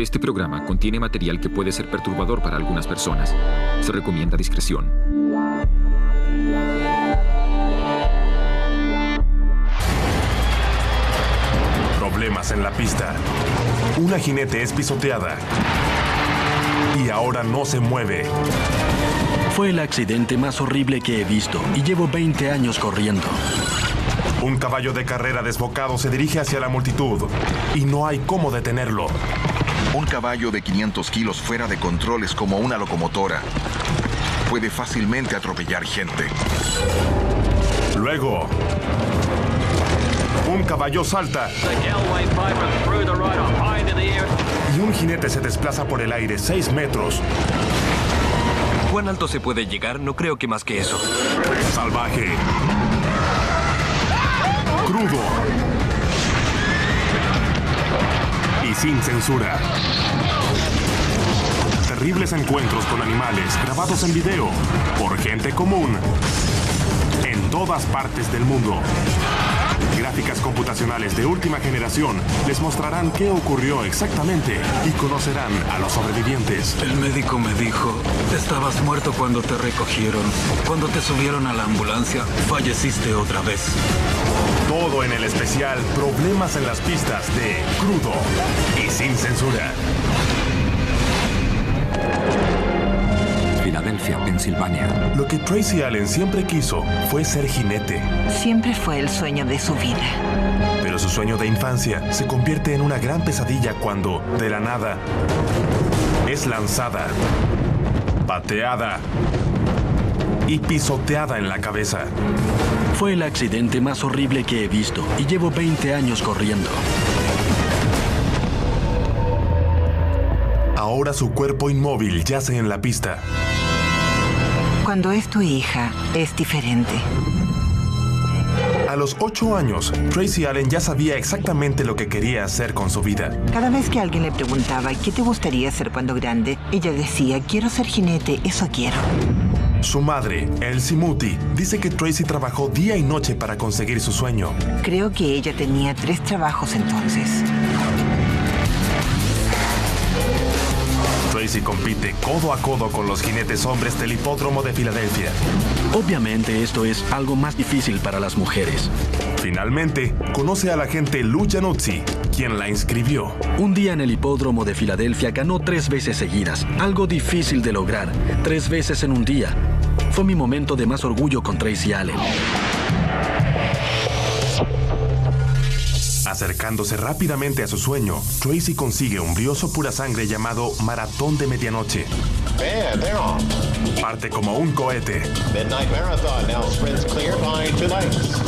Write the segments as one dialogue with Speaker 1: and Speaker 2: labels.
Speaker 1: Este programa contiene material que puede ser perturbador para algunas personas. Se recomienda discreción.
Speaker 2: Problemas en la pista. Una jinete es pisoteada y ahora no se mueve.
Speaker 3: Fue el accidente más horrible que he visto y llevo 20 años corriendo.
Speaker 2: Un caballo de carrera desbocado se dirige hacia la multitud y no hay cómo detenerlo.
Speaker 4: Un caballo de 500 kilos fuera de control es como una locomotora. Puede fácilmente atropellar gente.
Speaker 2: Luego, un caballo salta y un jinete se desplaza por el aire 6 metros.
Speaker 5: ¿Cuán alto se puede llegar? No creo que más que eso.
Speaker 2: Salvaje. Crudo. Y sin censura. Terribles encuentros con animales grabados en video por gente común en todas partes del mundo. Gráficas computacionales de última generación les mostrarán qué ocurrió exactamente y conocerán a los sobrevivientes.
Speaker 6: El médico me dijo, estabas muerto cuando te recogieron. Cuando te subieron a la ambulancia, falleciste otra vez.
Speaker 2: Todo en el especial Problemas en las pistas de Crudo y sin censura.
Speaker 7: Filadelfia, Pensilvania.
Speaker 2: Lo que Tracy Allen siempre quiso fue ser jinete.
Speaker 8: Siempre fue el sueño de su vida.
Speaker 2: Pero su sueño de infancia se convierte en una gran pesadilla cuando, de la nada, es lanzada, pateada y pisoteada en la cabeza.
Speaker 3: Fue el accidente más horrible que he visto y llevo 20 años corriendo.
Speaker 2: Ahora su cuerpo inmóvil yace en la pista.
Speaker 8: Cuando es tu hija, es diferente.
Speaker 2: A los 8 años, Tracy Allen ya sabía exactamente lo que quería hacer con su vida.
Speaker 8: Cada vez que alguien le preguntaba, ¿qué te gustaría hacer cuando grande? Ella decía, quiero ser jinete, eso quiero.
Speaker 2: Su madre, Elsie Muti, dice que Tracy trabajó día y noche para conseguir su sueño.
Speaker 8: Creo que ella tenía 3 trabajos entonces.
Speaker 2: Tracy compite codo a codo con los jinetes hombres del hipódromo de Filadelfia.
Speaker 3: Obviamente esto es algo más difícil para las mujeres.
Speaker 2: Finalmente, conoce a la agente Lou Januzzi, quien la inscribió.
Speaker 3: Un día en el hipódromo de Filadelfia ganó 3 veces seguidas, algo difícil de lograr, 3 veces en un día. Fue mi momento de más orgullo con Tracy Allen.
Speaker 2: Acercándose rápidamente a su sueño, Tracy consigue un brioso pura sangre llamado Maratón de Medianoche. Parte como un cohete.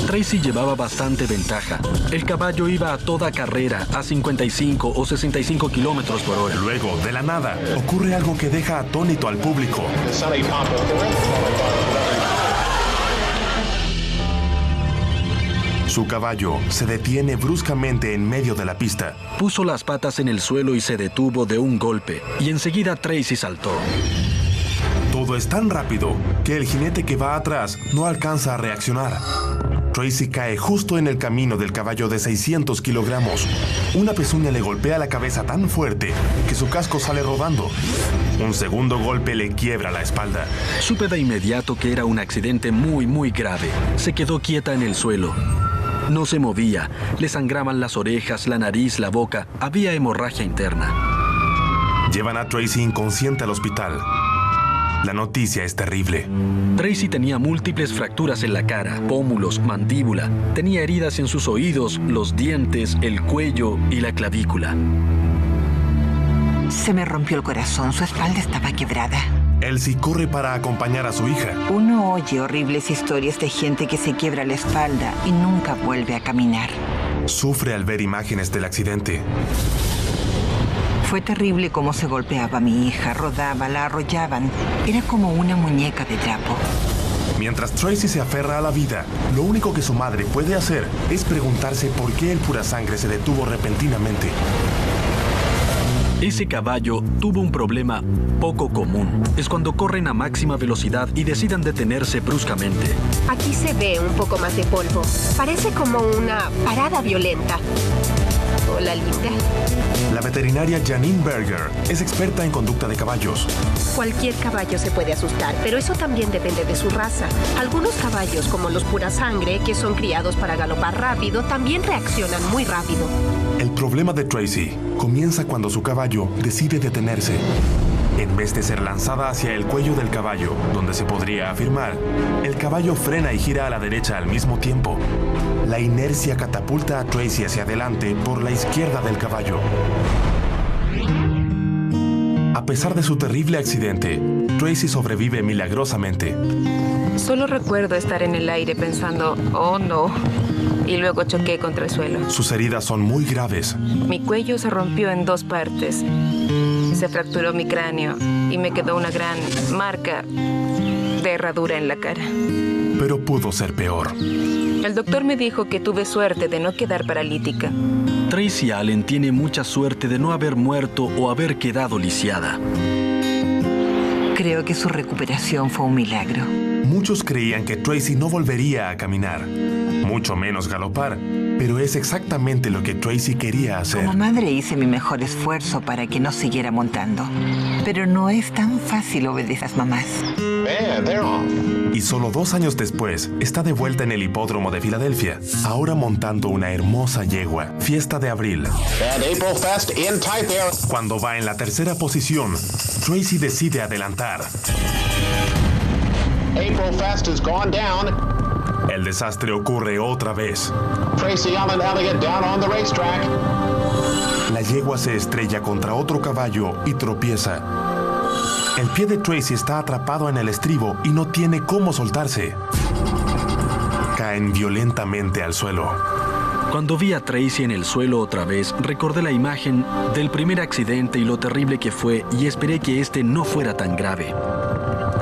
Speaker 3: Tracy llevaba bastante ventaja. El caballo iba a toda carrera, a 55 o 65 kilómetros por hora.
Speaker 2: Luego, de la nada, ocurre algo que deja atónito al público. Su caballo se detiene bruscamente en medio de la pista.
Speaker 3: Puso las patas en el suelo y se detuvo de un golpe, y enseguida Tracy saltó.
Speaker 2: Todo es tan rápido que el jinete que va atrás no alcanza a reaccionar. Tracy cae justo en el camino del caballo de 600 kilogramos. Una pezuña le golpea la cabeza tan fuerte que su casco sale rodando. Un segundo golpe le quiebra la espalda.
Speaker 3: Supe de inmediato que era un accidente muy grave. Se quedó quieta en el suelo. No se movía, le sangraban las orejas, la nariz, la boca. Había hemorragia interna.
Speaker 2: Llevan a Tracy inconsciente al hospital. La noticia es terrible.
Speaker 3: Tracy tenía múltiples fracturas en la cara, pómulos, mandíbula. Tenía heridas en sus oídos, los dientes, el cuello y la clavícula.
Speaker 8: Se me rompió el corazón, su espalda estaba quebrada.
Speaker 2: Elsie corre para acompañar a su hija.
Speaker 8: Uno oye horribles historias de gente que se quiebra la espalda y nunca vuelve a caminar.
Speaker 2: Sufre al ver imágenes del accidente.
Speaker 8: Fue terrible cómo se golpeaba a mi hija, rodaba, la arrollaban. Era como una muñeca de trapo.
Speaker 2: Mientras Tracy se aferra a la vida, lo único que su madre puede hacer es preguntarse por qué el pura sangre se detuvo repentinamente.
Speaker 3: Ese caballo tuvo un problema poco común. Es cuando corren a máxima velocidad y decidan detenerse bruscamente.
Speaker 9: Aquí se ve un poco más de polvo. Parece como una parada violenta.
Speaker 7: sola, Lita.
Speaker 2: La veterinaria Janine Berger es experta en conducta de caballos.
Speaker 7: Cualquier caballo se puede asustar, pero eso también depende de su raza. Algunos caballos, como los pura sangre, que son criados para galopar rápido, también reaccionan muy rápido.
Speaker 2: El problema de Tracy comienza cuando su caballo decide detenerse. En vez de ser lanzada hacia el cuello del caballo, donde se podría afirmar, el caballo frena y gira a la derecha al mismo tiempo. La inercia catapulta a Tracy hacia adelante por la izquierda del caballo. A pesar de su terrible accidente, Tracy sobrevive milagrosamente.
Speaker 9: Solo recuerdo estar en el aire pensando, oh no, y luego choqué contra el suelo.
Speaker 2: Sus heridas son muy graves.
Speaker 9: Mi cuello se rompió en 2 partes. Se fracturó mi cráneo y me quedó una gran marca de herradura en la cara.
Speaker 2: Pero pudo ser peor.
Speaker 9: El doctor me dijo que tuve suerte de no quedar paralítica.
Speaker 3: Tracy Allen tiene mucha suerte de no haber muerto o haber quedado lisiada.
Speaker 8: Creo que su recuperación fue un milagro.
Speaker 2: Muchos creían que Tracy no volvería a caminar, mucho menos galopar, pero es exactamente lo que Tracy quería hacer.
Speaker 8: Como madre hice mi mejor esfuerzo para que no siguiera montando. Pero no es tan fácil obedecer a las mamás.
Speaker 2: Y solo 2 años después, está de vuelta en el hipódromo de Filadelfia, ahora montando una hermosa yegua, Fiesta de Abril. Cuando va en la tercera posición, Tracy decide adelantar.
Speaker 10: April Fest has gone down.
Speaker 2: El desastre ocurre otra vez.
Speaker 10: Tracy Allen Elliott down on the racetrack.
Speaker 2: La yegua se estrella contra otro caballo y tropieza. El pie de Tracy está atrapado en el estribo y no tiene cómo soltarse. Caen violentamente al suelo.
Speaker 3: Cuando vi a Tracy en el suelo otra vez, recordé la imagen del primer accidente y lo terrible que fue y esperé que este no fuera tan grave.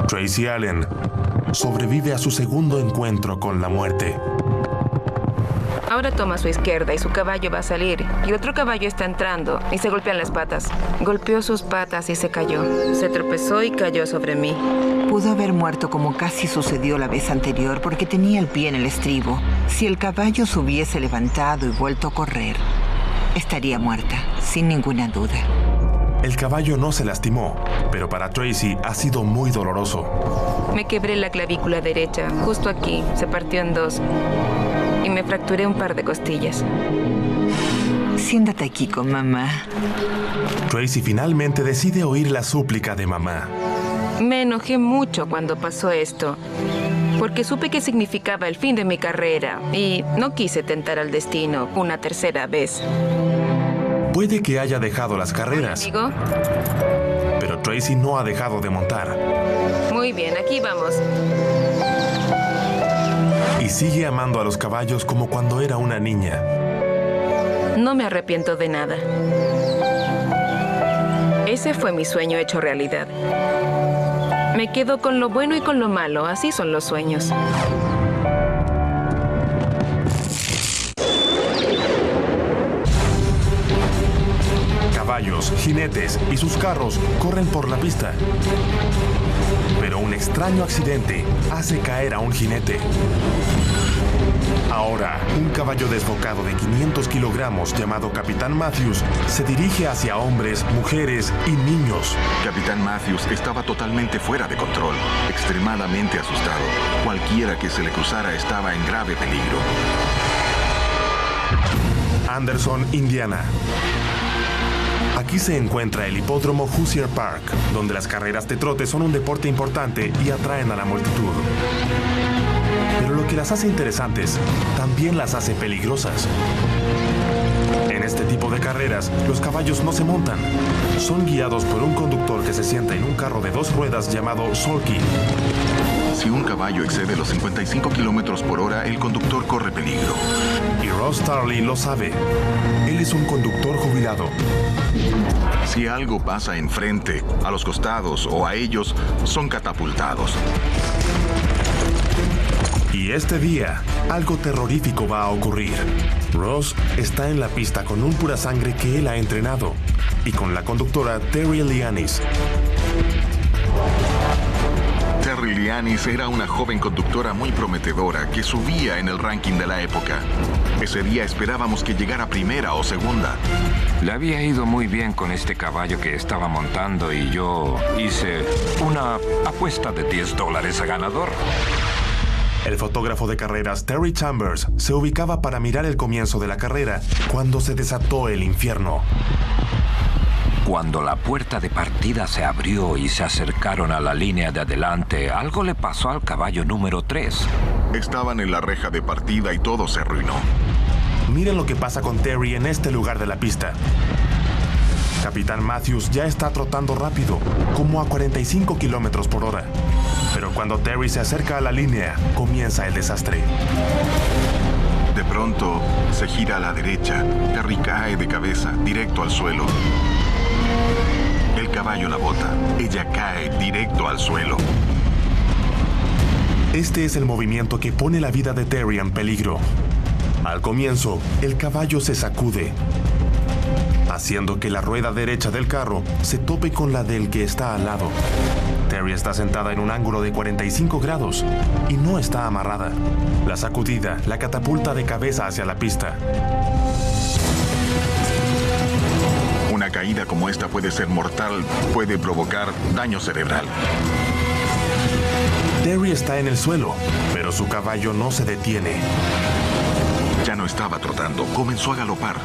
Speaker 2: Tracy Allen sobrevive a su segundo encuentro con la muerte.
Speaker 9: Ahora toma a su izquierda y su caballo va a salir. Y otro caballo está entrando y se golpean las patas. Golpeó sus patas y se cayó. Se tropezó y cayó sobre mí.
Speaker 8: Pudo haber muerto como casi sucedió la vez anterior porque tenía el pie en el estribo. Si el caballo se hubiese levantado y vuelto a correr, estaría muerta, sin ninguna duda.
Speaker 2: El caballo no se lastimó, pero para Tracy ha sido muy doloroso.
Speaker 9: Me quebré la clavícula derecha, justo aquí. Se partió en 2. Y me fracturé un par de costillas.
Speaker 8: Siéntate aquí con mamá.
Speaker 2: Tracy finalmente decide oír la súplica de mamá.
Speaker 9: Me enojé mucho cuando pasó esto, porque supe que significaba el fin de mi carrera y no quise tentar al destino una tercera vez.
Speaker 2: Puede que haya dejado las carreras,
Speaker 9: ¿Amigo?
Speaker 2: pero Tracy no ha dejado de montar.
Speaker 9: Muy bien, aquí vamos.
Speaker 2: Y sigue amando a los caballos como cuando era una niña.
Speaker 9: No me arrepiento de nada. Ese fue mi sueño hecho realidad. Me quedo con lo bueno y con lo malo. Así son los sueños.
Speaker 2: Caballos, jinetes y sus carros corren por la pista. Pero un extraño accidente hace caer a un jinete. Ahora, un caballo desbocado de 500 kilogramos llamado Capitán Matthews se dirige hacia hombres, mujeres y niños.
Speaker 4: Capitán Matthews estaba totalmente fuera de control, extremadamente asustado. Cualquiera que se le cruzara estaba en grave peligro.
Speaker 2: Anderson, Indiana. Aquí se encuentra el hipódromo Hoosier Park, donde las carreras de trote son un deporte importante y atraen a la multitud. Pero lo que las hace interesantes también las hace peligrosas. En este tipo de carreras, los caballos no se montan. Son guiados por un conductor que se sienta en un carro de 2 ruedas llamado sulky.
Speaker 4: Si un caballo excede los 55 kilómetros por hora, el conductor corre peligro.
Speaker 2: Y Ross Starley lo sabe. Él es un conductor jubilado.
Speaker 4: Si algo pasa enfrente, a los costados o a ellos, son catapultados.
Speaker 2: Y este día, algo terrorífico va a ocurrir. Ross está en la pista con un pura sangre que él ha entrenado y con la conductora Terry Lianis.
Speaker 4: Terry Lianis era una joven conductora muy prometedora que subía en el ranking de la época. Ese día esperábamos que llegara primera o segunda.
Speaker 11: Le había ido muy bien con este caballo que estaba montando y yo hice una apuesta de $10 a ganador.
Speaker 2: El fotógrafo de carreras Terry Chambers se ubicaba para mirar el comienzo de la carrera cuando se desató el infierno.
Speaker 11: Cuando la puerta de partida se abrió y se acercaron a la línea de adelante, algo le pasó al caballo número 3.
Speaker 4: Estaban en la reja de partida y todo se arruinó.
Speaker 2: Miren lo que pasa con Terry en este lugar de la pista. Capitán Matthews ya está trotando rápido, como a 45 kilómetros por hora. Pero cuando Terry se acerca a la línea, comienza el desastre.
Speaker 4: De pronto, se gira a la derecha. Terry cae de cabeza, directo al suelo. El caballo la bota. Ella cae directo al suelo.
Speaker 2: Este es el movimiento que pone la vida de Terry en peligro. Al comienzo, el caballo se sacude, haciendo que la rueda derecha del carro se tope con la del que está al lado. Terry está sentada en un ángulo de 45 grados y no está amarrada. La sacudida la catapulta de cabeza hacia la pista.
Speaker 4: Una caída como esta puede ser mortal, puede provocar daño cerebral.
Speaker 2: Terry está en el suelo, pero su caballo no se detiene.
Speaker 4: Ya no estaba trotando, comenzó a galopar.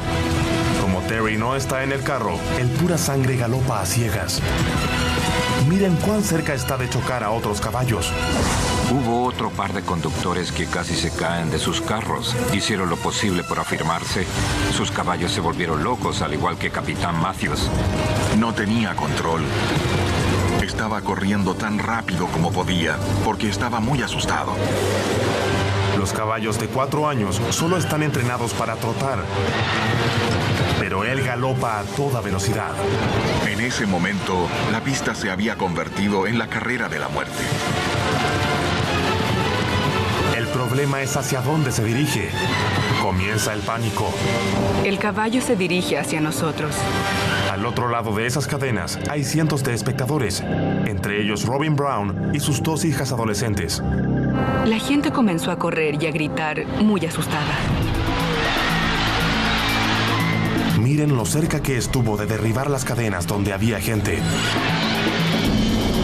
Speaker 2: Como Terry no está en el carro, el pura sangre galopa a ciegas. Miren cuán cerca está de chocar a otros caballos.
Speaker 11: Hubo otro par de conductores que casi se caen de sus carros. Hicieron lo posible por afirmarse. Sus caballos se volvieron locos, al igual que Capitán Matthews.
Speaker 4: No tenía control. Estaba corriendo tan rápido como podía, porque estaba muy asustado.
Speaker 2: Los caballos de 4 años solo están entrenados para trotar, pero él galopa a toda velocidad.
Speaker 4: En ese momento, la pista se había convertido en la carrera de la muerte.
Speaker 2: El problema es hacia dónde se dirige. Comienza el pánico.
Speaker 12: El caballo se dirige hacia nosotros.
Speaker 2: Al otro lado de esas cadenas hay cientos de espectadores, entre ellos Robin Brown y sus 2 hijas adolescentes.
Speaker 12: La gente comenzó a correr y a gritar, muy asustada.
Speaker 2: Miren lo cerca que estuvo de derribar las cadenas donde había gente.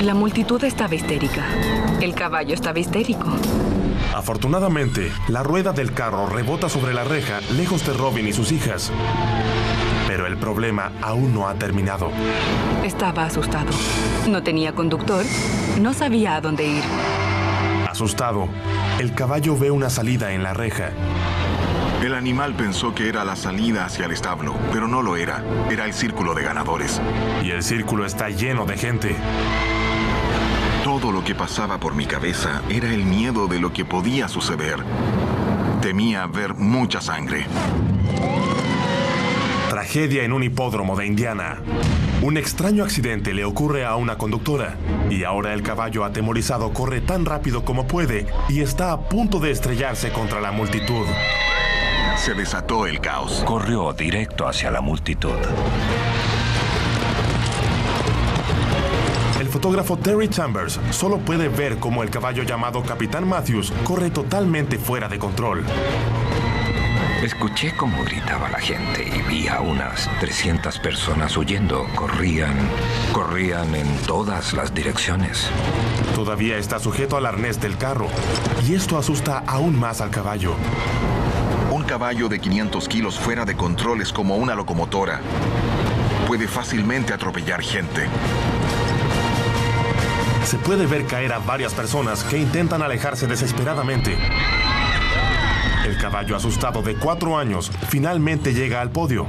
Speaker 12: La multitud estaba histérica. El caballo estaba histérico.
Speaker 2: Afortunadamente, la rueda del carro rebota sobre la reja, lejos de Robin y sus hijas. Pero el problema aún no ha terminado.
Speaker 12: Estaba asustado. No tenía conductor. No sabía a dónde ir.
Speaker 2: Asustado, el caballo ve una salida en la reja.
Speaker 4: El animal pensó que era la salida hacia el establo, pero no lo era. Era el círculo de ganadores.
Speaker 2: Y el círculo está lleno de gente.
Speaker 4: Todo lo que pasaba por mi cabeza era el miedo de lo que podía suceder. Temía ver mucha sangre.
Speaker 2: Tragedia en un hipódromo de Indiana. Un extraño accidente le ocurre a una conductora y ahora el caballo atemorizado corre tan rápido como puede y está a punto de estrellarse contra la multitud.
Speaker 4: Se desató el caos.
Speaker 11: Corrió directo hacia la multitud.
Speaker 2: El fotógrafo Terry Chambers solo puede ver cómo el caballo llamado Capitán Matthews corre totalmente fuera de control.
Speaker 11: Escuché cómo gritaba la gente y vi a unas 300 personas huyendo. Corrían en todas las direcciones.
Speaker 2: Todavía está sujeto al arnés del carro y esto asusta aún más al caballo.
Speaker 4: Un caballo de 500 kilos fuera de control es como una locomotora. Puede fácilmente atropellar gente.
Speaker 2: Se puede ver caer a varias personas que intentan alejarse desesperadamente. El caballo asustado de 4 años finalmente llega al podio,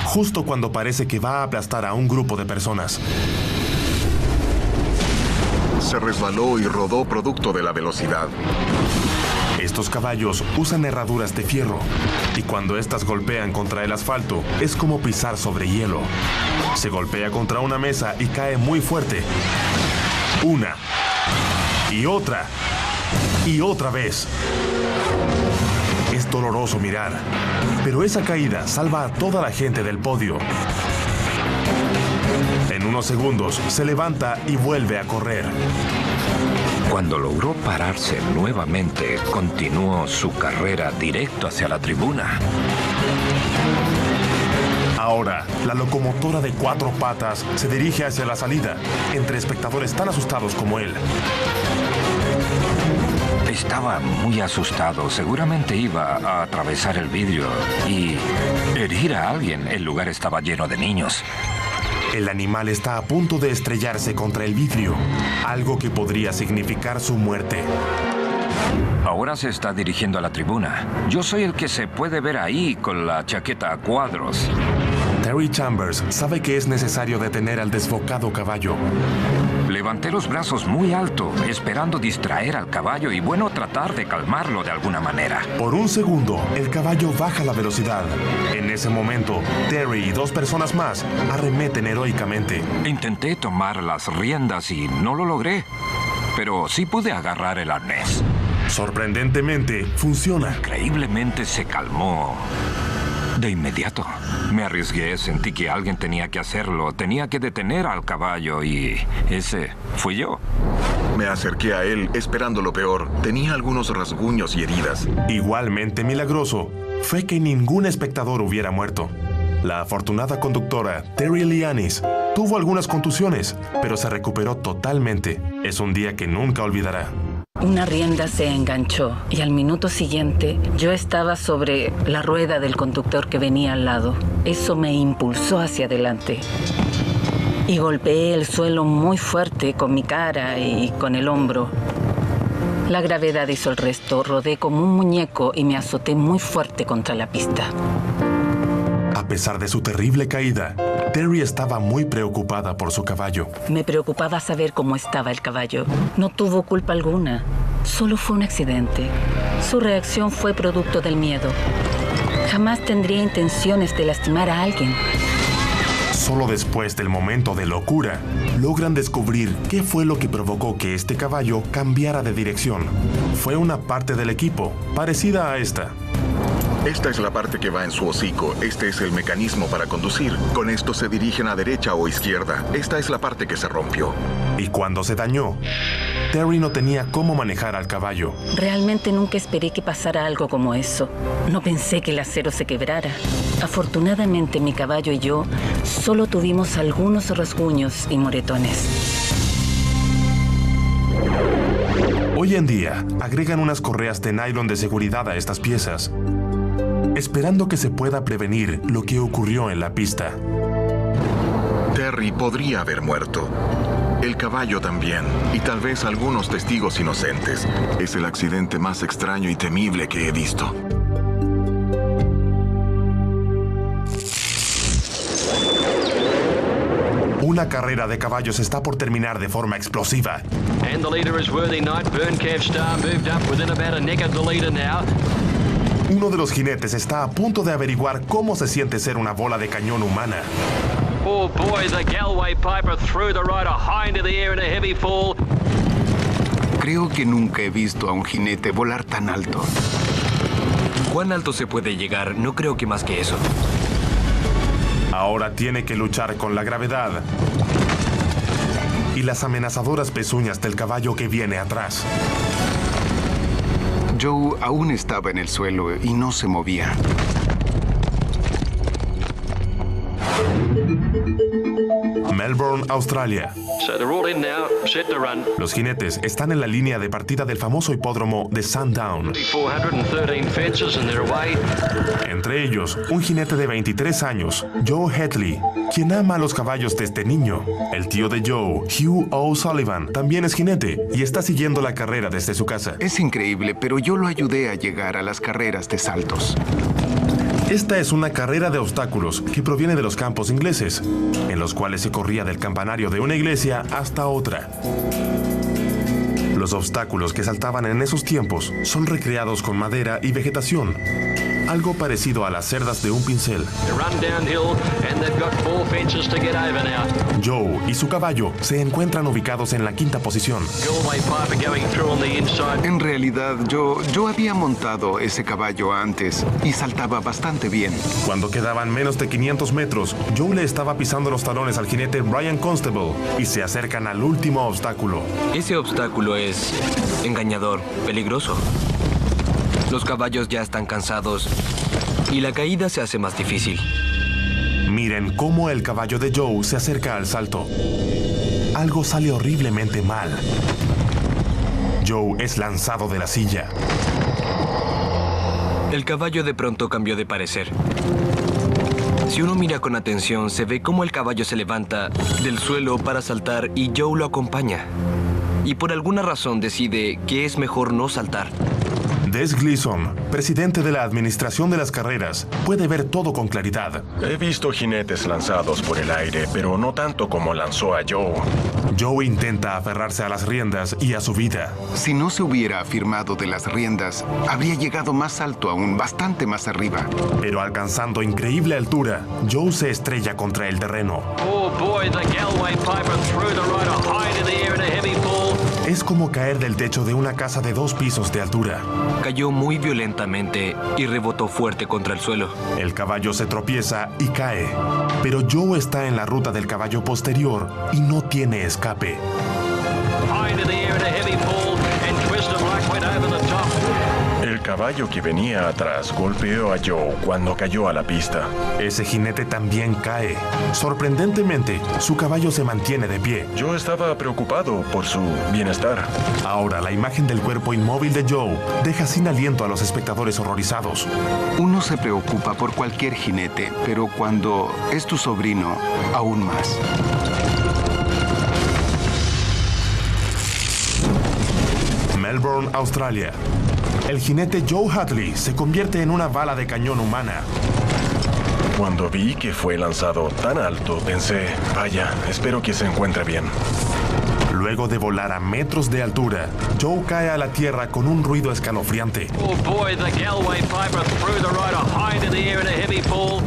Speaker 2: justo cuando parece que va a aplastar a un grupo de personas.
Speaker 4: Se resbaló y rodó producto de la velocidad.
Speaker 2: Estos caballos usan herraduras de fierro y cuando estas golpean contra el asfalto es como pisar sobre hielo. Se golpea contra una mesa y cae muy fuerte. Una y otra vez. Es doloroso mirar, pero esa caída salva a toda la gente del podio. En unos segundos se levanta y vuelve a correr.
Speaker 11: Cuando logró pararse nuevamente, continuó su carrera directo hacia la tribuna.
Speaker 2: Ahora, la locomotora de 4 patas se dirige hacia la salida, entre espectadores tan asustados como él.
Speaker 11: Estaba muy asustado. Seguramente iba a atravesar el vidrio y herir a alguien. El lugar estaba lleno de niños.
Speaker 2: El animal está a punto de estrellarse contra el vidrio, algo que podría significar su muerte.
Speaker 11: Ahora se está dirigiendo a la tribuna. Yo soy el que se puede ver ahí con la chaqueta a cuadros.
Speaker 2: Terry Chambers sabe que es necesario detener al desbocado caballo.
Speaker 11: Levanté los brazos muy alto, esperando distraer al caballo y, bueno, tratar de calmarlo de alguna manera.
Speaker 2: Por un segundo, el caballo baja la velocidad. En ese momento, Terry y 2 personas más arremeten heroicamente.
Speaker 11: Intenté tomar las riendas y no lo logré, pero sí pude agarrar el arnés.
Speaker 2: Sorprendentemente, funciona.
Speaker 11: Increíblemente se calmó de inmediato. Me arriesgué, sentí que alguien tenía que hacerlo. Tenía que detener al caballo y ese fui yo.
Speaker 4: Me acerqué a él esperando lo peor. Tenía algunos rasguños y heridas.
Speaker 2: Igualmente milagroso fue que ningún espectador hubiera muerto. La afortunada conductora, Terry Lianis, tuvo algunas contusiones, pero se recuperó totalmente. Es un día que nunca olvidará.
Speaker 12: Una rienda se enganchó y al minuto siguiente yo estaba sobre la rueda del conductor que venía al lado. Eso me impulsó hacia adelante y golpeé el suelo muy fuerte con mi cara y con el hombro. La gravedad hizo el resto. Rodé como un muñeco y me azoté muy fuerte contra la pista.
Speaker 2: A pesar de su terrible caída, Terry estaba muy preocupada por su caballo.
Speaker 12: Me preocupaba saber cómo estaba el caballo. No tuvo culpa alguna. Solo fue un accidente. Su reacción fue producto del miedo. Jamás tendría intenciones de lastimar a alguien.
Speaker 2: Solo después del momento de locura, logran descubrir qué fue lo que provocó que este caballo cambiara de dirección. Fue una parte del equipo, parecida a esta.
Speaker 4: Esta es la parte que va en su hocico. Este es el mecanismo para conducir. Con esto se dirigen a derecha o izquierda. Esta es la parte que se rompió.
Speaker 2: Y cuando se dañó, Terry no tenía cómo manejar al caballo.
Speaker 12: Realmente nunca esperé que pasara algo como eso. No pensé que el acero se quebrara. Afortunadamente, mi caballo y yo solo tuvimos algunos rasguños y moretones.
Speaker 2: Hoy en día, agregan unas correas de nylon de seguridad a estas piezas, esperando que se pueda prevenir lo que ocurrió en la pista.
Speaker 4: Terry podría haber muerto. El caballo también. Y tal vez algunos testigos inocentes. Es el accidente más extraño y temible que he visto.
Speaker 2: Una carrera de caballos está por terminar de forma explosiva.
Speaker 13: And the leader is Worthy Knight. Burncav Star moved up within about a neck of the leader now.
Speaker 2: Uno de los jinetes está a punto de averiguar cómo se siente ser una bola de cañón humana.
Speaker 13: Oh boy, the Galway Piper threw the rider high into the air in a heavy fall.
Speaker 14: Creo que nunca he visto a un jinete volar tan alto.
Speaker 5: ¿Cuán alto se puede llegar? No creo que más que eso.
Speaker 2: Ahora tiene que luchar con la gravedad y las amenazadoras pezuñas del caballo que viene atrás.
Speaker 14: Joe aún estaba en el suelo y no se movía.
Speaker 2: Melbourne, Australia.
Speaker 13: So they're all in now, set to run.
Speaker 2: Los jinetes están en la línea de partida del famoso hipódromo de Sandown.
Speaker 13: 413 fences and they're away.
Speaker 2: Entre ellos, un jinete de 23 años, Joe Headley, quien ama a los caballos desde niño. El tío de Joe, Hugh O'Sullivan, también es jinete y está siguiendo la carrera desde su casa.
Speaker 14: Es increíble, pero yo lo ayudé a llegar a las carreras de saltos.
Speaker 2: Esta es una carrera de obstáculos que proviene de los campos ingleses, en los cuales se corría del campanario de una iglesia hasta otra. Los obstáculos que saltaban en esos tiempos son recreados con madera y vegetación. algo parecido a las cerdas de un pincel.
Speaker 13: They run downhill and they've got 4 fences to get over now.
Speaker 2: Joe y su caballo se encuentran ubicados en la quinta posición.
Speaker 13: Galway Piper going through on the inside.
Speaker 14: En realidad, yo había montado ese caballo antes y saltaba bastante bien.
Speaker 2: Cuando quedaban menos de 500 metros, Joe le estaba pisando los talones al jinete Brian Constable y se acercan al último obstáculo.
Speaker 5: Ese obstáculo es engañador, peligroso. Los caballos ya están cansados y la caída se hace más difícil.
Speaker 2: Miren cómo el caballo de Joe se acerca al salto. Algo sale horriblemente mal. Joe es lanzado de la silla.
Speaker 5: El caballo de pronto cambió de parecer. Si uno mira con atención, se ve cómo el caballo se levanta del suelo para saltar y Joe lo acompaña. Y por alguna razón decide que es mejor no saltar.
Speaker 2: Des Gleason, presidente de la Administración de las Carreras, puede ver todo con claridad.
Speaker 15: He visto jinetes lanzados por el aire, pero no tanto como lanzó a Joe.
Speaker 2: Joe intenta aferrarse a las riendas y a su vida.
Speaker 14: Si no se hubiera afirmado de las riendas, habría llegado más alto aún, bastante más arriba.
Speaker 2: Pero alcanzando increíble altura, Joe se estrella contra el terreno.
Speaker 13: Oh boy, the Galway Piper threw the rider high into the air in a heavy fall.
Speaker 2: Es como caer del techo de una casa de 2 pisos de altura.
Speaker 5: Cayó muy violentamente y rebotó fuerte contra el suelo.
Speaker 2: El caballo se tropieza y cae, pero Joe está en la ruta del caballo posterior y no tiene escape.
Speaker 13: High into the air in a heavy fall and Twisted Black went over the top.
Speaker 15: El caballo que venía atrás golpeó a Joe cuando cayó a la pista.
Speaker 2: Ese jinete también cae. Sorprendentemente, su caballo se mantiene de pie.
Speaker 15: Yo estaba preocupado por su bienestar.
Speaker 2: Ahora, la imagen del cuerpo inmóvil de Joe deja sin aliento a los espectadores horrorizados.
Speaker 14: Uno se preocupa por cualquier jinete, pero cuando es tu sobrino, aún más.
Speaker 2: Melbourne, Australia. El jinete Joe Hadley se convierte en una bala de cañón humana.
Speaker 15: Cuando vi que fue lanzado tan alto, pensé, vaya, espero que se encuentre bien.
Speaker 2: Luego de volar a metros de altura, Joe cae a la tierra con un ruido escalofriante.
Speaker 13: Oh boy, the Galway Piper threw the rider high into the air in a heavy fall.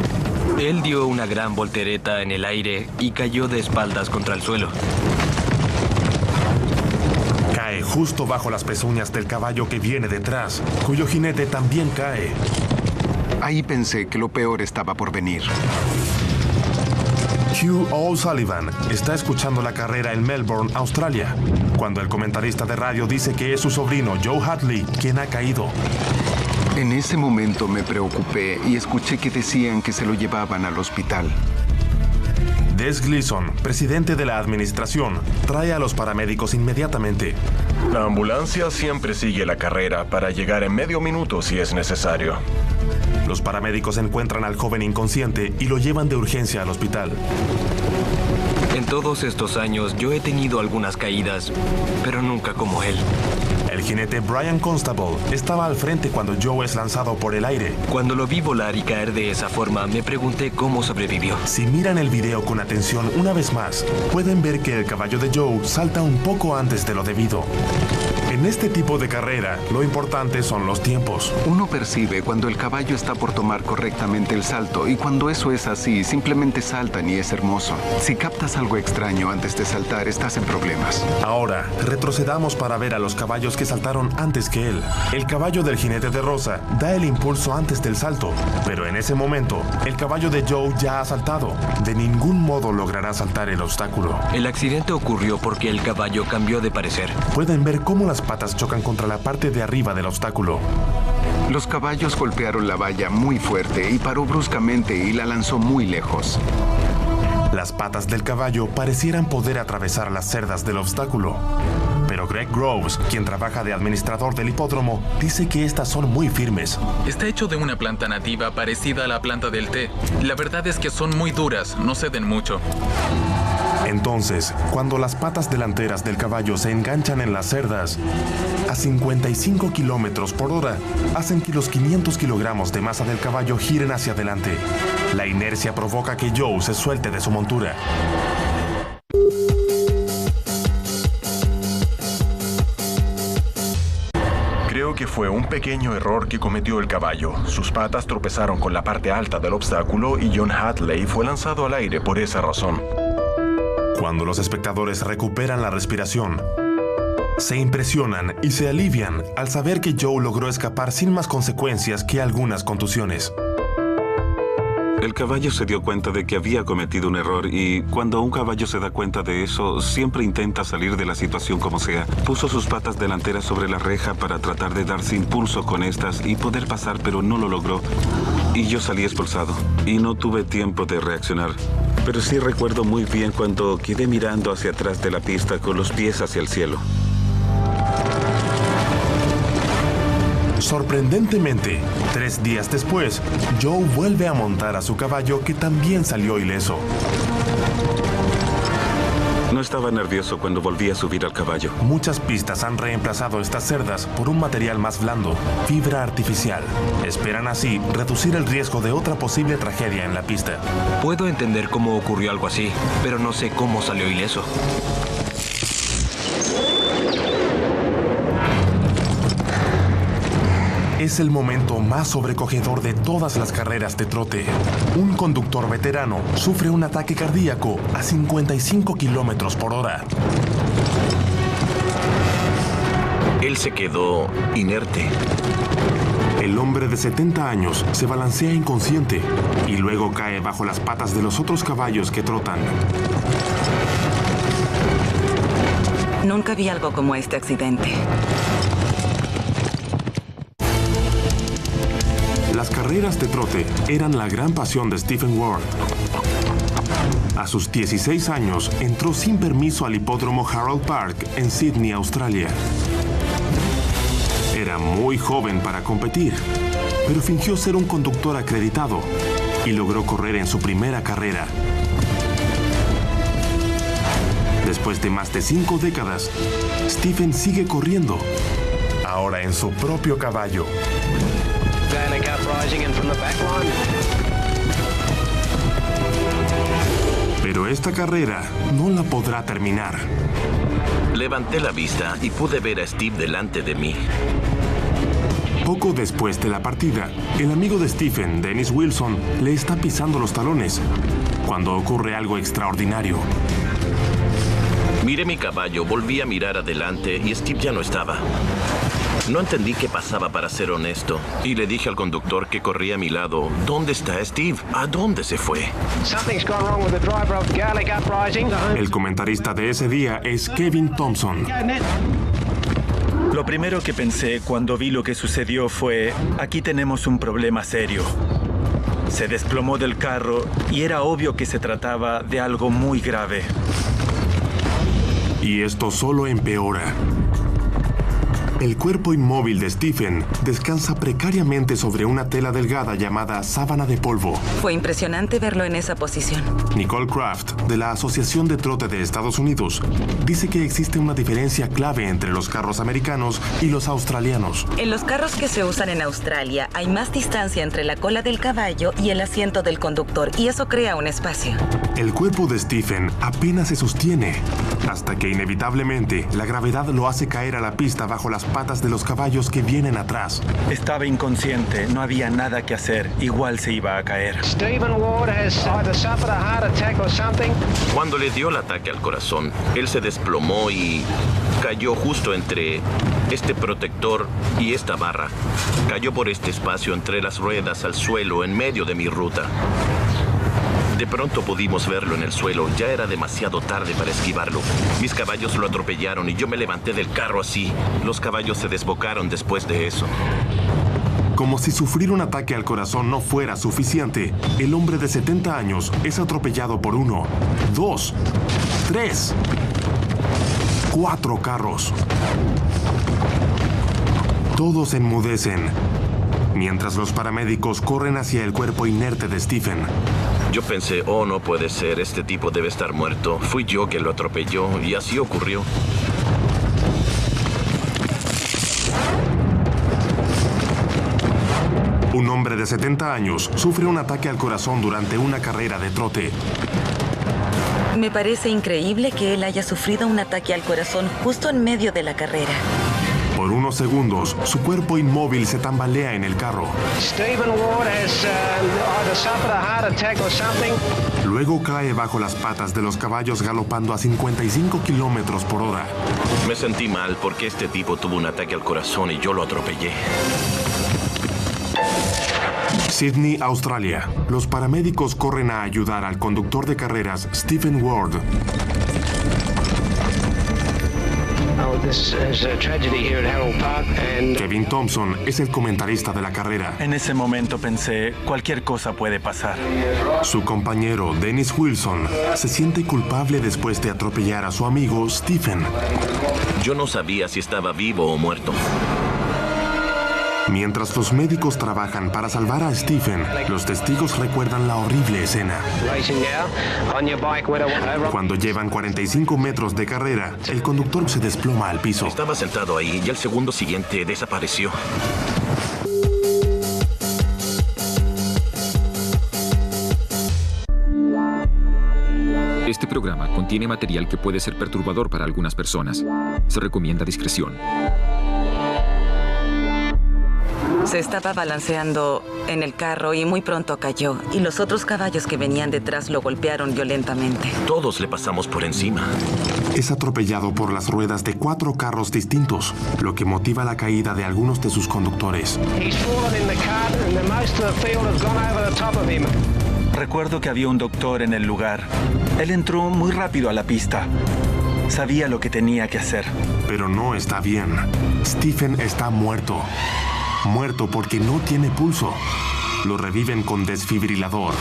Speaker 5: Él dio una gran voltereta en el aire y cayó de espaldas contra el suelo.
Speaker 2: Cae justo bajo las pezuñas del caballo que viene detrás, cuyo jinete también cae.
Speaker 14: Ahí pensé que lo peor estaba por venir.
Speaker 2: Hugh O'Sullivan está escuchando la carrera en Melbourne, Australia, cuando el comentarista de radio dice que es su sobrino Joe Hadley quien ha caído.
Speaker 14: En ese momento me preocupé y escuché que decían que se lo llevaban al hospital.
Speaker 2: Des Gleason, presidente de la administración, trae a los paramédicos inmediatamente.
Speaker 15: La ambulancia siempre sigue la carrera para llegar en medio minuto si es necesario.
Speaker 2: Los paramédicos encuentran al joven inconsciente y lo llevan de urgencia al hospital.
Speaker 5: En todos estos años yo he tenido algunas caídas, pero nunca como él.
Speaker 2: El jinete Brian Constable estaba al frente cuando Joe es lanzado por el aire.
Speaker 5: Cuando lo vi volar y caer de esa forma, me pregunté cómo sobrevivió.
Speaker 2: Si miran el video con atención una vez más, pueden ver que el caballo de Joe salta un poco antes de lo debido. En este tipo de carrera, lo importante son los tiempos.
Speaker 14: Uno percibe cuando el caballo está por tomar correctamente el salto y cuando eso es así, simplemente saltan y es hermoso. Si captas algo extraño antes de saltar, estás en problemas.
Speaker 2: Ahora, retrocedamos para ver a los caballos que saltaron antes que él. El caballo del jinete de rosa da el impulso antes del salto, pero en ese momento, el caballo de Joe ya ha saltado. De ningún modo logrará saltar el obstáculo.
Speaker 5: El accidente ocurrió porque el caballo cambió de parecer.
Speaker 2: Pueden ver cómo las patas chocan contra la parte de arriba del obstáculo.
Speaker 14: Los caballos golpearon la valla muy fuerte y paró bruscamente y la lanzó muy lejos.
Speaker 2: Las patas del caballo parecieran poder atravesar las cerdas del obstáculo. Pero Greg Groves, quien trabaja de administrador del hipódromo, dice que estas son muy firmes.
Speaker 16: Está hecho de una planta nativa parecida a la planta del té. La verdad es que son muy duras, no ceden mucho.
Speaker 2: Entonces, cuando las patas delanteras del caballo se enganchan en las cerdas, a 55 kilómetros por hora, hacen que los 500 kilogramos de masa del caballo giren hacia adelante. La inercia provoca que Joe se suelte de su montura.
Speaker 15: Creo que fue un pequeño error que cometió el caballo. Sus patas tropezaron con la parte alta del obstáculo y John Hadley fue lanzado al aire por esa razón.
Speaker 2: Cuando los espectadores recuperan la respiración, se impresionan y se alivian al saber que Joe logró escapar sin más consecuencias que algunas contusiones.
Speaker 17: El caballo se dio cuenta de que había cometido un error y cuando un caballo se da cuenta de eso, siempre intenta salir de la situación como sea. Puso sus patas delanteras sobre la reja para tratar de darse impulso con estas y poder pasar, pero no lo logró. Y yo salí expulsado y no tuve tiempo de reaccionar. Pero sí recuerdo muy bien cuando quedé mirando hacia atrás de la pista con los pies hacia el cielo.
Speaker 2: Sorprendentemente, 3 días después, Joe vuelve a montar a su caballo que también salió ileso.
Speaker 17: No estaba nervioso cuando volví a subir al caballo.
Speaker 2: Muchas pistas han reemplazado estas cerdas por un material más blando, fibra artificial. Esperan así reducir el riesgo de otra posible tragedia en la pista.
Speaker 5: Puedo entender cómo ocurrió algo así, pero no sé cómo salió ileso.
Speaker 2: Es el momento más sobrecogedor de todas las carreras de trote. Un conductor veterano sufre un ataque cardíaco a 55 kilómetros por hora.
Speaker 18: Él se quedó inerte.
Speaker 2: El hombre de 70 años se balancea inconsciente y luego cae bajo las patas de los otros caballos que trotan.
Speaker 12: Nunca vi algo como este accidente.
Speaker 2: Las carreras de trote eran la gran pasión de Stephen Ward. A sus 16 años entró sin permiso al hipódromo Harold Park en Sydney, Australia. Era muy joven para competir, pero fingió ser un conductor acreditado y logró correr en su primera carrera. Después de más de 5 décadas, Stephen sigue corriendo, ahora en su propio caballo. Pero esta carrera no la podrá terminar.
Speaker 18: Levanté la vista y pude ver a Steve delante de mí.
Speaker 2: Poco después de la partida, el amigo de Stephen, Dennis Wilson, le está pisando los talones, cuando ocurre algo extraordinario.
Speaker 18: Miré mi caballo, volví a mirar adelante y Steve ya no estaba. No entendí qué pasaba, para ser honesto, y le dije al conductor que corría a mi lado: ¿dónde está Steve? ¿A dónde se fue?
Speaker 2: El comentarista de ese día es Kevin Thompson.
Speaker 19: Lo primero que pensé cuando vi lo que sucedió fue: aquí tenemos un problema serio. Se desplomó del carro y era obvio que se trataba de algo muy grave.
Speaker 2: Y esto solo empeora. El cuerpo inmóvil de Stephen descansa precariamente sobre una tela delgada llamada sábana de polvo.
Speaker 12: Fue impresionante verlo en esa posición.
Speaker 2: Nicole Kraft, de la Asociación de Trote de Estados Unidos, dice que existe una diferencia clave entre los carros americanos y los australianos.
Speaker 12: En los carros que se usan en Australia hay más distancia entre la cola del caballo y el asiento del conductor, y eso crea un espacio.
Speaker 2: El cuerpo de Stephen apenas se sostiene, hasta que inevitablemente la gravedad lo hace caer a la pista bajo las patas de los caballos que vienen atrás.
Speaker 19: Estaba inconsciente, no había nada que hacer, igual se iba a caer.
Speaker 18: Cuando le dio el ataque al corazón, él se desplomó y cayó justo entre este protector y esta barra. Cayó por este espacio entre las ruedas al suelo en medio de mi ruta. De pronto pudimos verlo en el suelo. Ya era demasiado tarde para esquivarlo. Mis caballos lo atropellaron y yo me levanté del carro así. Los caballos se desbocaron después de eso.
Speaker 2: Como si sufrir un ataque al corazón no fuera suficiente, el hombre de 70 años es atropellado por 1, 2, 3, 4 carros. Todos enmudecen, mientras los paramédicos corren hacia el cuerpo inerte de Stephen.
Speaker 18: Yo pensé: oh, no puede ser, este tipo debe estar muerto. Fui yo quien lo atropelló y así ocurrió.
Speaker 2: Un hombre de 70 años sufre un ataque al corazón durante una carrera de trote.
Speaker 12: Me parece increíble que él haya sufrido un ataque al corazón justo en medio de la carrera.
Speaker 2: Por Por unos segundos, su cuerpo inmóvil se tambalea en el carro.
Speaker 10: Stephen Ward has either suffered a heart attack or something.
Speaker 2: Luego cae bajo las patas de los caballos galopando a 55 kilómetros por hora.
Speaker 18: Me sentí mal porque este tipo tuvo un ataque al corazón y yo lo atropellé.
Speaker 2: Sydney, Australia. Los paramédicos corren a ayudar al conductor de carreras Stephen Ward. Kevin Thompson es el comentarista de la carrera.
Speaker 19: En ese momento pensé, cualquier cosa puede pasar.
Speaker 2: Su compañero, Dennis Wilson, se siente culpable después de atropellar a su amigo Stephen.
Speaker 18: Yo no sabía si estaba vivo o muerto.
Speaker 2: Mientras los médicos trabajan para salvar a Stephen, los testigos recuerdan la horrible escena. Cuando llevan 45 metros de carrera, el conductor se desploma al piso.
Speaker 18: Estaba sentado ahí y al segundo siguiente desapareció.
Speaker 1: Este programa contiene material que puede ser perturbador para algunas personas. Se recomienda discreción.
Speaker 12: Se estaba balanceando en el carro y muy pronto cayó. Y los otros caballos que venían detrás lo golpearon violentamente.
Speaker 18: Todos le pasamos por encima.
Speaker 2: Es atropellado por las ruedas de 4 carros distintos, lo que motiva la caída de algunos de sus conductores.
Speaker 19: Recuerdo que había un doctor en el lugar. Él entró muy rápido a la pista. Sabía lo que tenía que hacer.
Speaker 2: Pero no está bien. Stephen está muerto. Muerto porque no tiene pulso. Lo reviven con desfibrilador.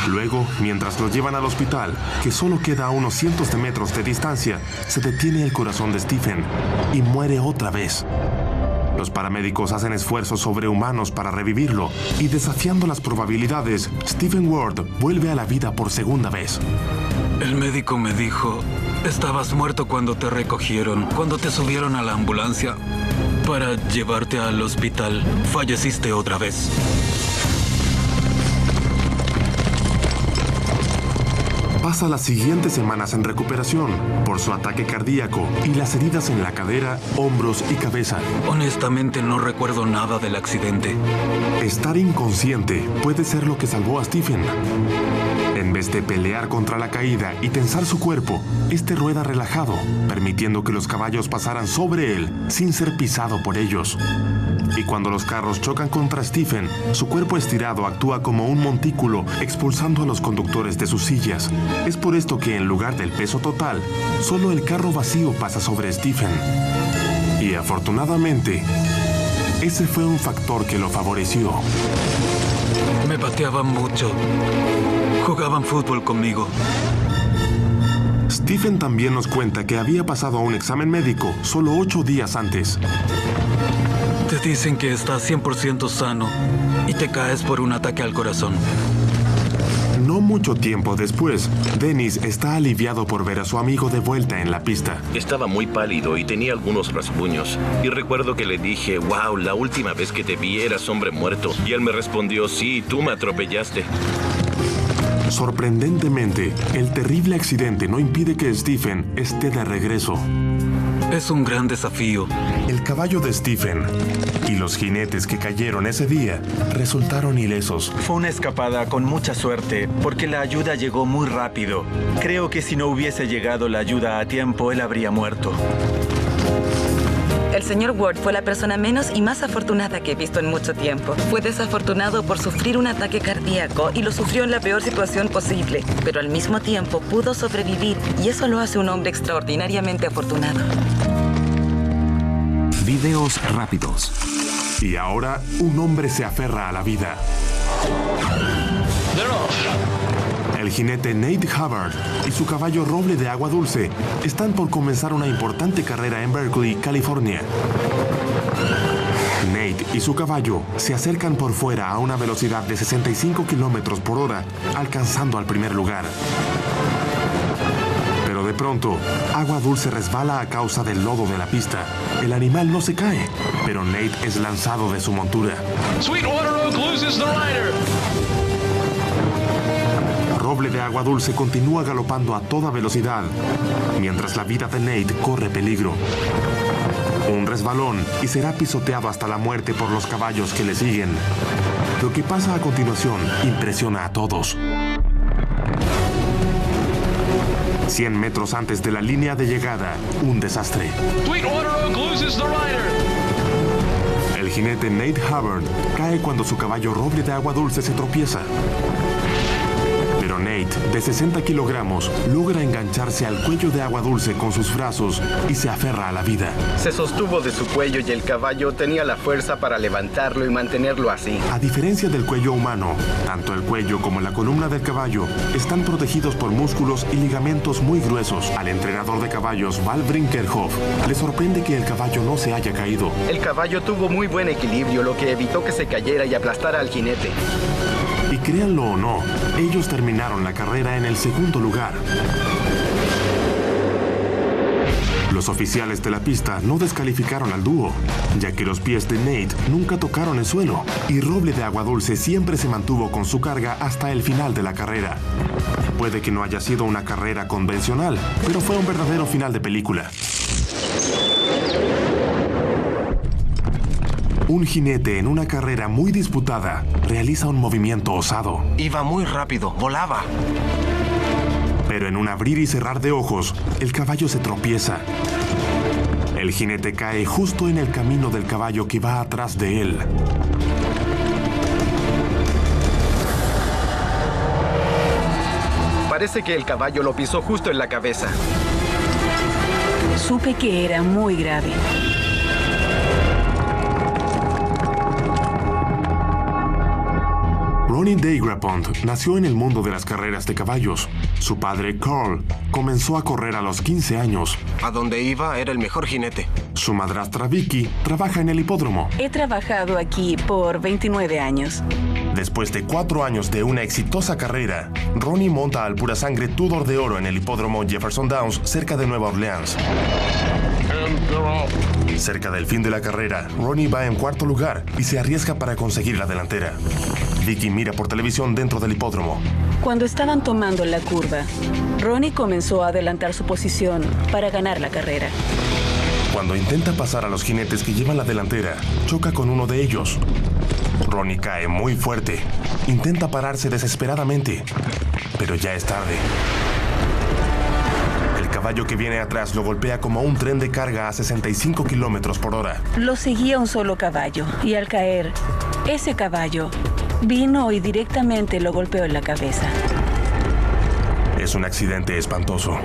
Speaker 2: Luego, mientras lo llevan al hospital, que solo queda a unos cientos de metros de distancia, se detiene el corazón de Stephen y muere otra vez. Los paramédicos hacen esfuerzos sobrehumanos para revivirlo y, desafiando las probabilidades, Stephen Ward vuelve a la vida por segunda vez.
Speaker 6: El médico me dijo, estabas muerto cuando te recogieron, cuando te subieron a la ambulancia para llevarte al hospital. Falleciste otra vez.
Speaker 2: Pasa las siguientes semanas en recuperación por su ataque cardíaco y las heridas en la cadera, hombros y cabeza.
Speaker 6: Honestamente no recuerdo nada del accidente.
Speaker 2: Estar inconsciente puede ser lo que salvó a Stephen. En vez de pelear contra la caída y tensar su cuerpo, este rueda relajado, permitiendo que los caballos pasaran sobre él sin ser pisado por ellos. Y cuando los carros chocan contra Stephen, su cuerpo estirado actúa como un montículo, expulsando a los conductores de sus sillas. Es por esto que en lugar del peso total, solo el carro vacío pasa sobre Stephen. Y afortunadamente, ese fue un factor que lo favoreció.
Speaker 6: Me pateaban mucho. Jugaban fútbol conmigo.
Speaker 2: Stephen también nos cuenta que había pasado un examen médico solo 8 días antes.
Speaker 6: Te dicen que estás 100% sano y te caes por un ataque al corazón.
Speaker 2: No mucho tiempo después, Dennis está aliviado por ver a su amigo de vuelta en la pista.
Speaker 18: Estaba muy pálido y tenía algunos rasguños. Y recuerdo que le dije, wow, la última vez que te vi eras hombre muerto. Y él me respondió, sí, tú me atropellaste.
Speaker 2: Sorprendentemente, el terrible accidente no impide que Stephen esté de regreso.
Speaker 6: Es un gran desafío.
Speaker 2: El caballo de Stephen y los jinetes que cayeron ese día resultaron ilesos.
Speaker 19: Fue una escapada con mucha suerte, porque la ayuda llegó muy rápido. Creo que si no hubiese llegado la ayuda a tiempo, él habría muerto.
Speaker 12: El señor Ward fue la persona menos y más afortunada que he visto en mucho tiempo. Fue desafortunado por sufrir un ataque cardíaco y lo sufrió en la peor situación posible, pero al mismo tiempo pudo sobrevivir y eso lo hace un hombre extraordinariamente afortunado.
Speaker 1: Videos rápidos.
Speaker 2: Y ahora, un hombre se aferra a la vida. El jinete Nate Hubbard y su caballo Roble de Agua Dulce están por comenzar una importante carrera en Berkeley, California. Nate y su caballo se acercan por fuera a una velocidad de 65 kilómetros por hora, alcanzando al primer lugar. Pero de pronto, Agua Dulce resbala a causa del lodo de la pista. El animal no se cae, pero Nate es lanzado de su montura.
Speaker 13: Sweetwater Oak loses the rider.
Speaker 2: Roble de Agua Dulce continúa galopando a toda velocidad, mientras la vida de Nate corre peligro. Un resbalón y será pisoteado hasta la muerte por los caballos que le siguen. Lo que pasa a continuación impresiona a todos. 100 metros antes de la línea de llegada, un desastre. El jinete Nate Hubbard cae cuando su caballo Roble de Agua Dulce se tropieza. Pero Nate, de 60 kilogramos, logra engancharse al cuello de Agua Dulce con sus brazos y se aferra a la vida.
Speaker 20: Se sostuvo de su cuello y el caballo tenía la fuerza para levantarlo y mantenerlo así.
Speaker 2: A diferencia del cuello humano, tanto el cuello como la columna del caballo están protegidos por músculos y ligamentos muy gruesos. Al entrenador de caballos, Val Brinkerhoff, le sorprende que el caballo no se haya caído.
Speaker 20: El caballo tuvo muy buen equilibrio, lo que evitó que se cayera y aplastara al jinete.
Speaker 2: Y créanlo o no, ellos terminaron la carrera en el segundo lugar. Los oficiales de la pista no descalificaron al dúo, ya que los pies de Nate nunca tocaron el suelo y Roble de Agua Dulce siempre se mantuvo con su carga hasta el final de la carrera. Puede que no haya sido una carrera convencional, pero fue un verdadero final de película. Un jinete en una carrera muy disputada realiza un movimiento osado.
Speaker 20: Iba muy rápido, volaba.
Speaker 2: Pero en un abrir y cerrar de ojos, el caballo se tropieza. El jinete cae justo en el camino del caballo que va atrás de él.
Speaker 20: Parece que el caballo lo pisó justo en la cabeza.
Speaker 12: Supe que era muy grave.
Speaker 2: Ronnie Dagrapont nació en el mundo de las carreras de caballos. Su padre, Carl, comenzó a correr a los 15 años.
Speaker 20: A donde iba era el mejor jinete.
Speaker 2: Su madrastra, Vicky, trabaja en el hipódromo.
Speaker 12: He trabajado aquí por 29 años.
Speaker 2: Después de 4 años de una exitosa carrera, Ronnie monta al pura sangre Tudor de Oro en el hipódromo Jefferson Downs, cerca de Nueva Orleans. Cerca del fin de la carrera, Ronnie va en cuarto lugar y se arriesga para conseguir la delantera. Vicky mira por televisión dentro del hipódromo.
Speaker 12: Cuando estaban tomando la curva, Ronnie comenzó a adelantar su posición para ganar la carrera.
Speaker 2: Cuando intenta pasar a los jinetes que llevan la delantera, choca con uno de ellos. Ronnie cae muy fuerte. Intenta pararse desesperadamente, pero ya es tarde. El caballo que viene atrás lo golpea como un tren de carga a 65 kilómetros por hora.
Speaker 12: Lo seguía un solo caballo y al caer, ese caballo vino y directamente lo golpeó en la cabeza.
Speaker 2: Es un accidente espantoso.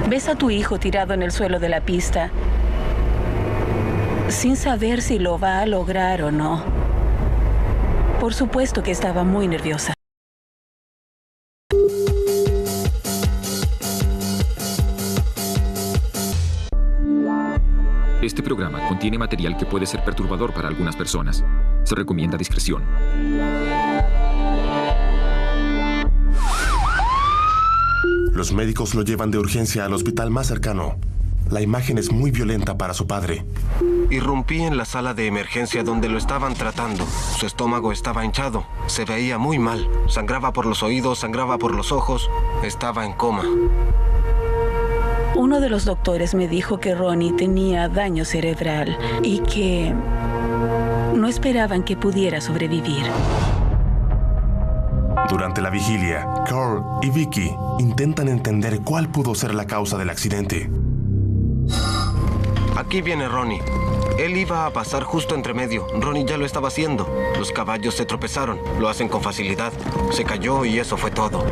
Speaker 12: Ves a tu hijo tirado en el suelo de la pista sin saber si lo va a lograr o no. Por supuesto que estaba muy nerviosa.
Speaker 1: Este programa contiene material que puede ser perturbador para algunas personas. Se recomienda discreción.
Speaker 2: Los médicos lo llevan de urgencia al hospital más cercano. La imagen es muy violenta para su padre.
Speaker 20: Irrumpí en la sala de emergencia donde lo estaban tratando. Su estómago estaba hinchado. Se veía muy mal. Sangraba por los oídos, sangraba por los ojos. Estaba en coma.
Speaker 12: Uno de los doctores me dijo que Ronnie tenía daño cerebral y que no esperaban que pudiera sobrevivir.
Speaker 2: Durante la vigilia, Carl y Vicky intentan entender cuál pudo ser la causa del accidente.
Speaker 20: Aquí viene Ronnie. Él iba a pasar justo entre medio. Ronnie ya lo estaba haciendo. Los caballos se tropezaron. Lo hacen con facilidad. Se cayó y eso fue todo.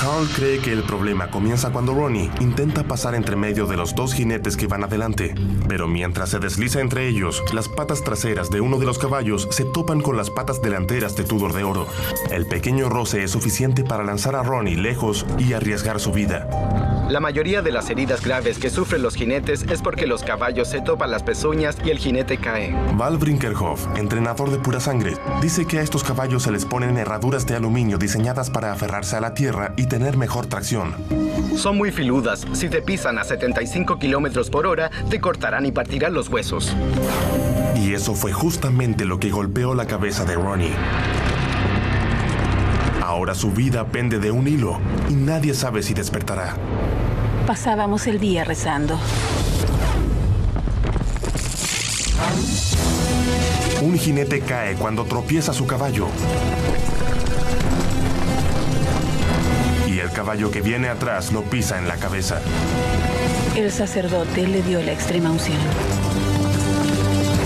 Speaker 2: Carl cree que el problema comienza cuando Ronnie intenta pasar entre medio de los dos jinetes que van adelante. Pero mientras se desliza entre ellos, las patas traseras de uno de los caballos se topan con las patas delanteras de Tudor de Oro. El pequeño roce es suficiente para lanzar a Ronnie lejos y arriesgar su vida.
Speaker 20: La mayoría de las heridas graves que sufren los jinetes es porque los caballos se topan las pezuñas y el jinete cae.
Speaker 2: Val Brinkerhoff, entrenador de pura sangre, dice que a estos caballos se les ponen herraduras de aluminio diseñadas para aferrarse a la tierra y tener mejor tracción.
Speaker 20: Son muy filudas. Si te pisan a 75 kilómetros por hora, te cortarán y partirán los huesos.
Speaker 2: Y eso fue justamente lo que golpeó la cabeza de Ronnie. Ahora su vida pende de un hilo y nadie sabe si despertará.
Speaker 12: Pasábamos el día rezando.
Speaker 2: Un jinete cae cuando tropieza su caballo. Y el caballo que viene atrás lo pisa en la cabeza.
Speaker 12: El sacerdote le dio la extrema unción.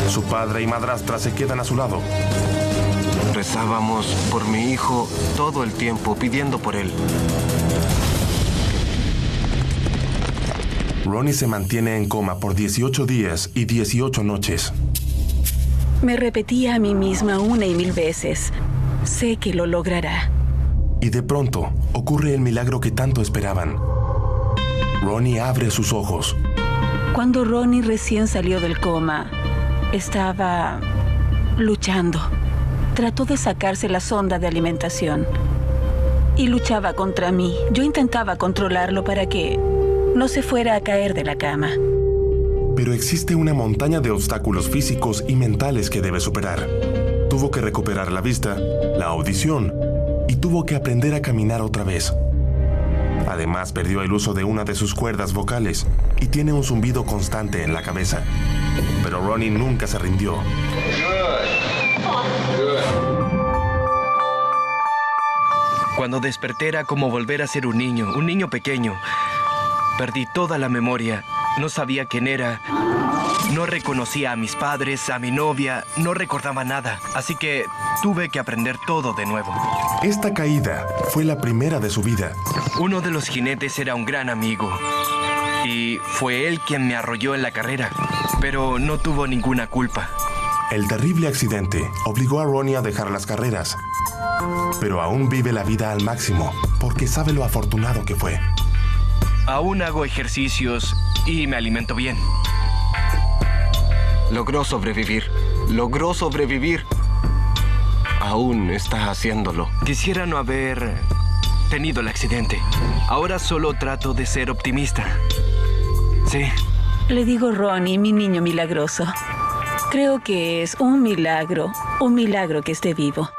Speaker 2: Su padre y madrastra se quedan a su lado.
Speaker 20: Rezábamos por mi hijo todo el tiempo, pidiendo por él.
Speaker 2: Ronnie se mantiene en coma por 18 días y 18 noches.
Speaker 12: Me repetía a mí misma 1 y 1000 veces. Sé que lo logrará.
Speaker 2: Y de pronto ocurre el milagro que tanto esperaban. Ronnie abre sus ojos.
Speaker 12: Cuando Ronnie recién salió del coma, estaba luchando. Trató de sacarse la sonda de alimentación y luchaba contra mí. Yo intentaba controlarlo para que no se fuera a caer de la cama.
Speaker 2: Pero existe una montaña de obstáculos físicos y mentales que debe superar. Tuvo que recuperar la vista, la audición y tuvo que aprender a caminar otra vez. Además, perdió el uso de una de sus cuerdas vocales y tiene un zumbido constante en la cabeza. Pero Ronnie nunca se rindió.
Speaker 5: Cuando desperté era como volver a ser un niño pequeño. Perdí toda la memoria, no sabía quién era, no reconocía a mis padres, a mi novia, no recordaba nada, así que tuve que aprender todo de nuevo.
Speaker 2: Esta caída fue la primera de su vida.
Speaker 5: Uno de los jinetes era un gran amigo y fue él quien me arrolló en la carrera, pero no tuvo ninguna culpa.
Speaker 2: El terrible accidente obligó a Ronnie a dejar las carreras, pero aún vive la vida al máximo porque sabe lo afortunado que fue.
Speaker 5: Aún hago ejercicios y me alimento bien.
Speaker 20: Logró sobrevivir. Logró sobrevivir. Aún está haciéndolo.
Speaker 5: Quisiera no haber tenido el accidente. Ahora solo trato de ser optimista. Sí.
Speaker 12: Le digo Ronnie, mi niño milagroso. Creo que es un milagro que esté vivo.